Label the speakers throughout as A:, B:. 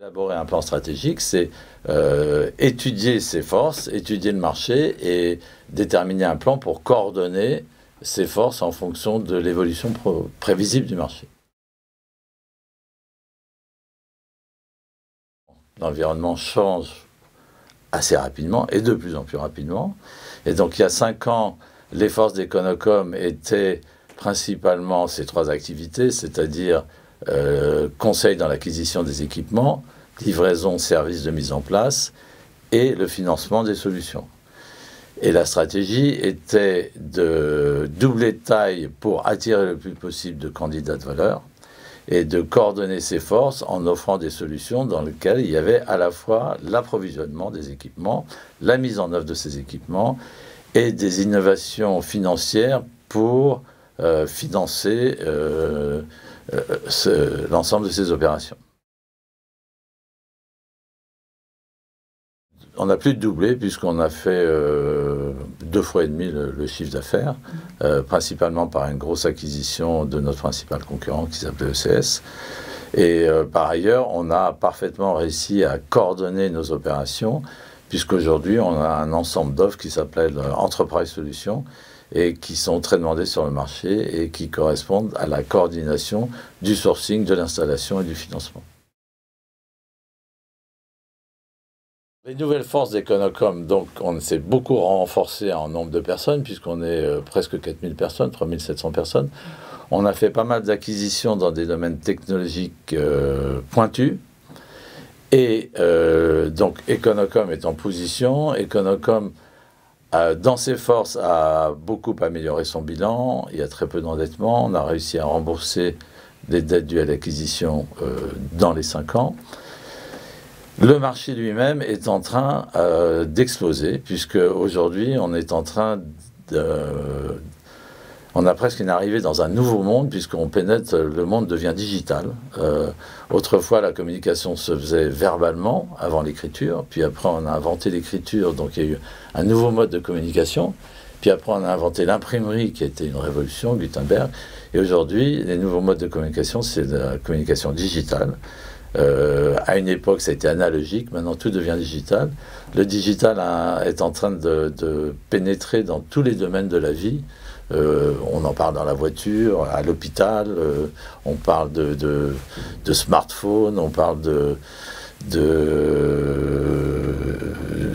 A: Élaborer un plan stratégique, c'est étudier ses forces, étudier le marché et déterminer un plan pour coordonner ses forces en fonction de l'évolution prévisible du marché. L'environnement change assez rapidement et de plus en plus rapidement. Et donc il y a 5 ans, les forces d'Econocom étaient principalement ces 3 activités, c'est-à-dire conseil dans l'acquisition des équipements, livraison, service de mise en place et le financement des solutions. Et la stratégie était de doubler de taille pour attirer le plus possible de candidats de valeur et de coordonner ses forces en offrant des solutions dans lesquelles il y avait à la fois l'approvisionnement des équipements, la mise en œuvre de ces équipements et des innovations financières pour financer l'ensemble de ces opérations. On a plus de doublé puisqu'on a fait 2,5 fois le chiffre d'affaires, principalement par une grosse acquisition de notre principal concurrent qui s'appelait ECS. Et par ailleurs, on a parfaitement réussi à coordonner nos opérations puisqu'aujourd'hui, on a un ensemble d'offres qui s'appelle Enterprise Solutions et qui sont très demandées sur le marché et qui correspondent à la coordination du sourcing, de l'installation et du financement. Les nouvelles forces d'Econocom, donc on s'est beaucoup renforcé en nombre de personnes, puisqu'on est presque 4000 personnes, 3700 personnes. On a fait pas mal d'acquisitions dans des domaines technologiques pointus. Et donc Econocom est en position. Econocom, dans ses forces, a beaucoup amélioré son bilan. Il y a très peu d'endettement. On a réussi à rembourser les dettes dues à l'acquisition dans les 5 ans. Le marché lui-même est en train d'exploser, puisque aujourd'hui, on est en train de... On a presque une arrivée dans un nouveau monde, puisqu'on pénètre, le monde devient digital. Autrefois, la communication se faisait verbalement, avant l'écriture, puis après, on a inventé l'écriture, donc il y a eu un nouveau mode de communication. Puis après, on a inventé l'imprimerie, qui a été une révolution, Gutenberg. Et aujourd'hui, les nouveaux modes de communication, c'est la communication digitale. À une époque, ça a été analogique, maintenant tout devient digital. Le digital est en train de pénétrer dans tous les domaines de la vie. On en parle dans la voiture, à l'hôpital, on parle de smartphone, on parle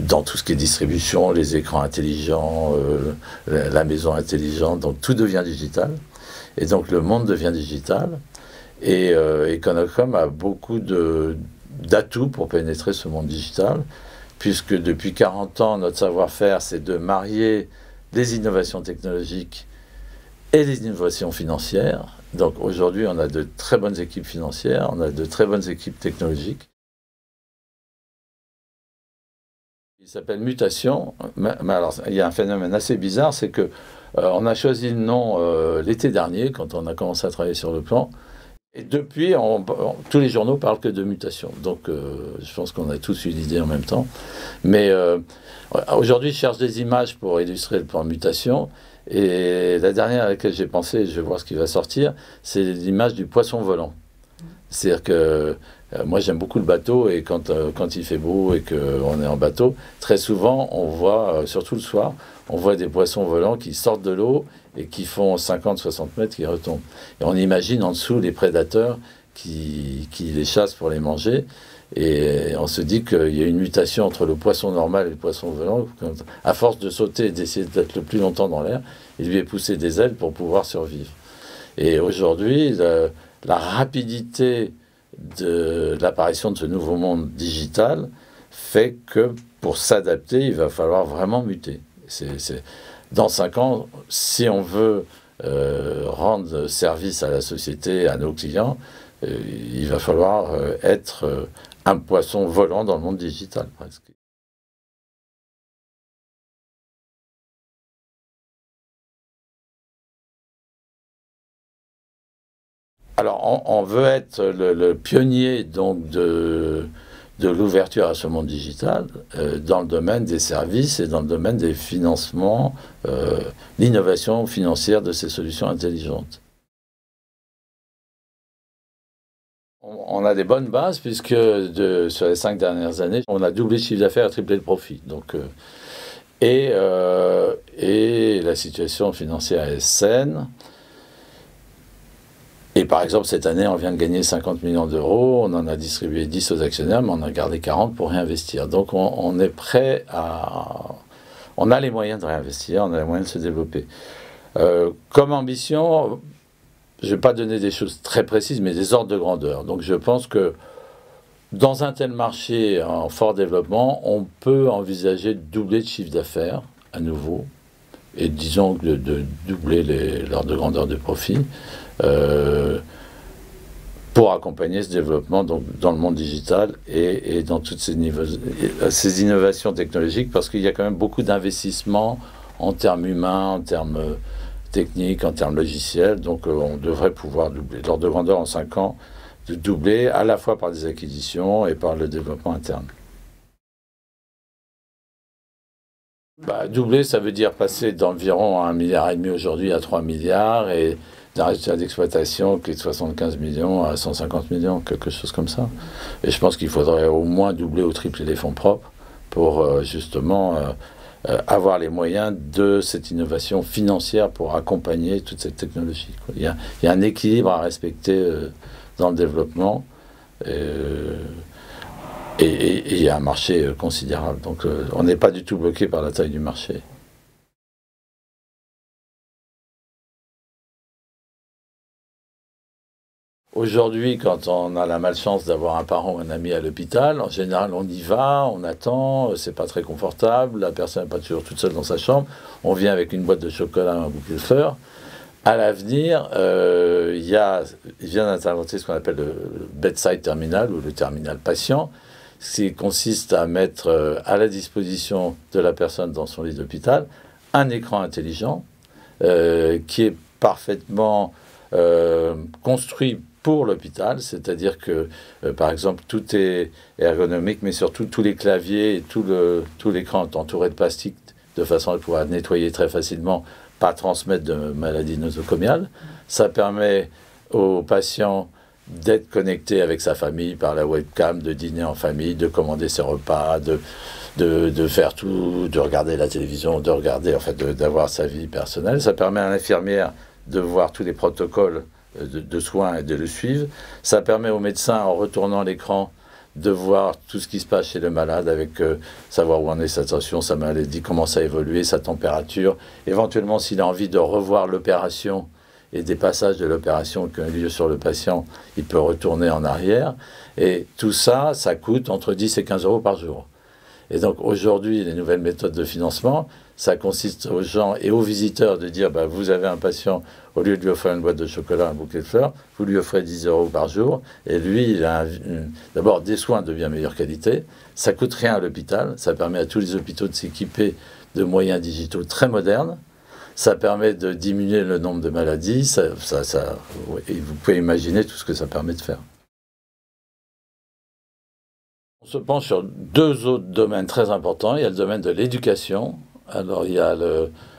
A: dans tout ce qui est distribution, les écrans intelligents, la maison intelligente, donc tout devient digital. Et donc le monde devient digital. Et Econocom a beaucoup d'atouts pour pénétrer ce monde digital, puisque depuis 40 ans, notre savoir-faire, c'est de marier les innovations technologiques et les innovations financières. Donc aujourd'hui, on a de très bonnes équipes financières, on a de très bonnes équipes technologiques. Il s'appelle Mutation, mais alors il y a un phénomène assez bizarre, c'est que on a choisi le nom l'été dernier, quand on a commencé à travailler sur le plan. Et depuis, tous les journaux parlent que de mutation. Donc, je pense qu'on a tous eu l'idée en même temps. Mais aujourd'hui, je cherche des images pour illustrer le plan mutation. Et la dernière à laquelle j'ai pensé, je vais voir ce qui va sortir, c'est l'image du poisson volant. C'est-à-dire que moi, j'aime beaucoup le bateau. Et quand il fait beau et qu'on est en bateau, très souvent, on voit, surtout le soir, on voit des poissons volants qui sortent de l'eau et qui font 50-60 mètres, qui retombent. Et on imagine en dessous les prédateurs qui les chassent pour les manger. Et on se dit qu'il y a une mutation entre le poisson normal et le poisson volant. À force de sauter et d'essayer d'être le plus longtemps dans l'air, il lui est poussé des ailes pour pouvoir survivre. Et aujourd'hui, la rapidité de l'apparition de ce nouveau monde digital fait que pour s'adapter, il va falloir vraiment muter. Dans 5 ans, si on veut rendre service à la société, à nos clients, il va falloir être un poisson volant dans le monde digital, presque. Alors, on veut être le pionnier donc de l'ouverture à ce monde digital dans le domaine des services et dans le domaine des financements, l'innovation financière de ces solutions intelligentes. on a des bonnes bases puisque sur les 5 dernières années, on a doublé le chiffre d'affaires et triplé le profit. Donc, et la situation financière est saine. Et par exemple, cette année, on vient de gagner 50 millions d'euros, on en a distribué 10 aux actionnaires, mais on a gardé 40 pour réinvestir. Donc on est prêt à... On a les moyens de réinvestir, on a les moyens de se développer. Comme ambition, je ne vais pas donner des choses très précises, mais des ordres de grandeur. Donc je pense que dans un tel marché en fort développement, on peut envisager de doubler le chiffre d'affaires à nouveau, et disons de doubler l'ordre de grandeur de profit. Pour accompagner ce développement donc, dans le monde digital et dans toutes ces innovations technologiques, parce qu'il y a quand même beaucoup d'investissements en termes humains, en termes techniques, en termes logiciels. Donc on devrait pouvoir doubler l'ordre de grandeur en 5 ans, de doubler à la fois par des acquisitions et par le développement interne. Doubler, ça veut dire passer d'environ 1,5 milliard aujourd'hui à 3 milliards et d'un résultat d'exploitation qui est de 75 millions à 150 millions, quelque chose comme ça. Et je pense qu'il faudrait au moins doubler ou tripler les fonds propres pour justement avoir les moyens de cette innovation financière pour accompagner toute cette technologie. Il y a un équilibre à respecter dans le développement. Et il y a un marché considérable. Donc on n'est pas du tout bloqué par la taille du marché. Aujourd'hui, quand on a la malchance d'avoir un parent ou un ami à l'hôpital, en général, on y va, on attend, c'est pas très confortable, la personne n'est pas toujours toute seule dans sa chambre, on vient avec une boîte de chocolat, un bouquet de fleurs. À l'avenir, il vient d'inventer ce qu'on appelle le bedside terminal ou le terminal patient, ce qui consiste à mettre à la disposition de la personne dans son lit d'hôpital un écran intelligent qui est parfaitement construit pour l'hôpital, c'est-à-dire que, par exemple, tout est ergonomique, mais surtout tous les claviers et tout l'écran est entouré de plastique de façon à pouvoir nettoyer très facilement, pas transmettre de maladies nosocomiales. Ça permet aux patients d'être connecté avec sa famille par la webcam, de dîner en famille, de commander ses repas, de faire tout, de regarder la télévision, d'avoir sa vie personnelle. Ça permet à l'infirmière de voir tous les protocoles de soins et de le suivre. Ça permet au médecin, en retournant l'écran, de voir tout ce qui se passe chez le malade, avec savoir où en est sa tension, sa maladie, comment ça a évolué, sa température. Éventuellement, s'il a envie de revoir l'opération et des passages de l'opération qui ont eu lieu sur le patient, il peut retourner en arrière. Et tout ça, ça coûte entre 10 et 15 euros par jour. Et donc aujourd'hui, les nouvelles méthodes de financement, ça consiste aux gens et aux visiteurs de dire vous avez un patient, au lieu de lui offrir une boîte de chocolat, un bouquet de fleurs, vous lui offrez 10 euros par jour. Et lui, il a d'abord des soins de bien meilleure qualité. Ça coûte rien à l'hôpital. Ça permet à tous les hôpitaux de s'équiper de moyens digitaux très modernes. Ça permet de diminuer le nombre de maladies. Et vous pouvez imaginer tout ce que ça permet de faire. On se penche sur 2 autres domaines très importants. Il y a le domaine de l'éducation. Alors, il y a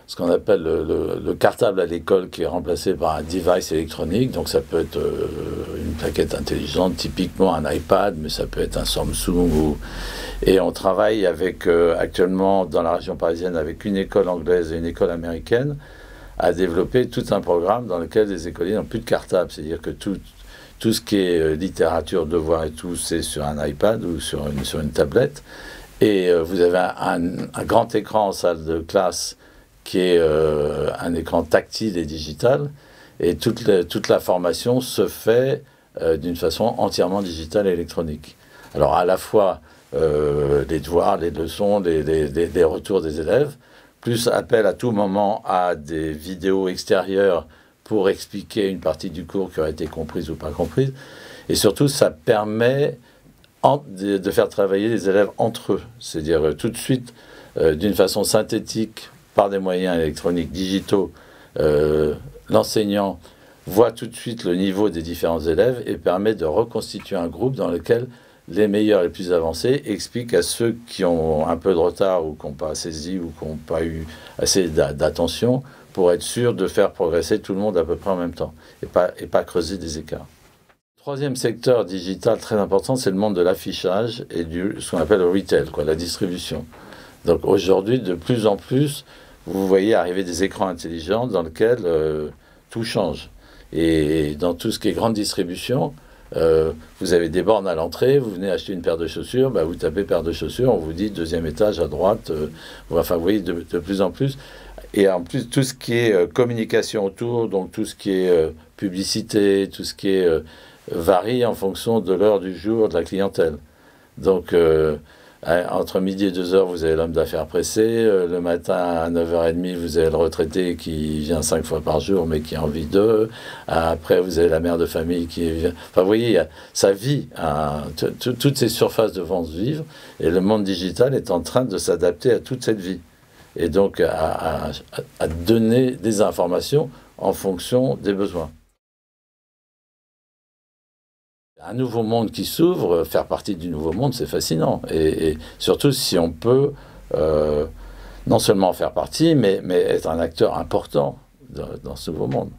A: ce qu'on appelle le cartable à l'école qui est remplacé par un device électronique. Donc, ça peut être une plaquette intelligente, typiquement un iPad, mais ça peut être un Samsung. Et on travaille actuellement dans la région parisienne avec une école anglaise et une école américaine à développer tout un programme dans lequel les écoliers n'ont plus de cartable. C'est-à-dire que tout ce qui est littérature, devoir et tout, c'est sur un iPad ou sur une tablette. Et vous avez un grand écran en salle de classe qui est un écran tactile et digital. Et toute la formation se fait d'une façon entièrement digitale et électronique. Alors à la fois les devoirs, les leçons, les retours des élèves, plus appel à tout moment à des vidéos extérieures pour expliquer une partie du cours qui aurait été comprise ou pas comprise. Et surtout, ça permet de faire travailler les élèves entre eux. C'est-à-dire tout de suite, d'une façon synthétique, par des moyens électroniques digitaux, l'enseignant voit tout de suite le niveau des différents élèves et permet de reconstituer un groupe dans lequel les meilleurs et les plus avancés expliquent à ceux qui ont un peu de retard ou qui n'ont pas saisi ou qui n'ont pas eu assez d'attention pour être sûr de faire progresser tout le monde à peu près en même temps et pas creuser des écarts. troisième secteur digital très important, c'est le monde de l'affichage et ce qu'on appelle le retail, quoi, la distribution. Donc aujourd'hui, de plus en plus, vous voyez arriver des écrans intelligents dans lesquels tout change. Et dans tout ce qui est grande distribution, vous avez des bornes à l'entrée, vous venez acheter une paire de chaussures, bah, vous tapez paire de chaussures, on vous dit deuxième étage à droite. Enfin, vous voyez de plus en plus. Et en plus, tout ce qui est communication autour, donc tout ce qui est publicité, tout ce qui est varie en fonction de l'heure du jour de la clientèle. Donc, entre midi et 2 heures, vous avez l'homme d'affaires pressé. Le matin, à 9h30, vous avez le retraité qui vient 5 fois par jour, mais qui a envie d'eux. Après, vous avez la mère de famille qui vient. Enfin, vous voyez, ça vit. Toutes ces surfaces de vente vivent. Et le monde digital est en train de s'adapter à toute cette vie. Et donc, à donner des informations en fonction des besoins. Un nouveau monde qui s'ouvre, faire partie du nouveau monde, c'est fascinant. Et surtout si on peut non seulement en faire partie, mais être un acteur important dans ce nouveau monde.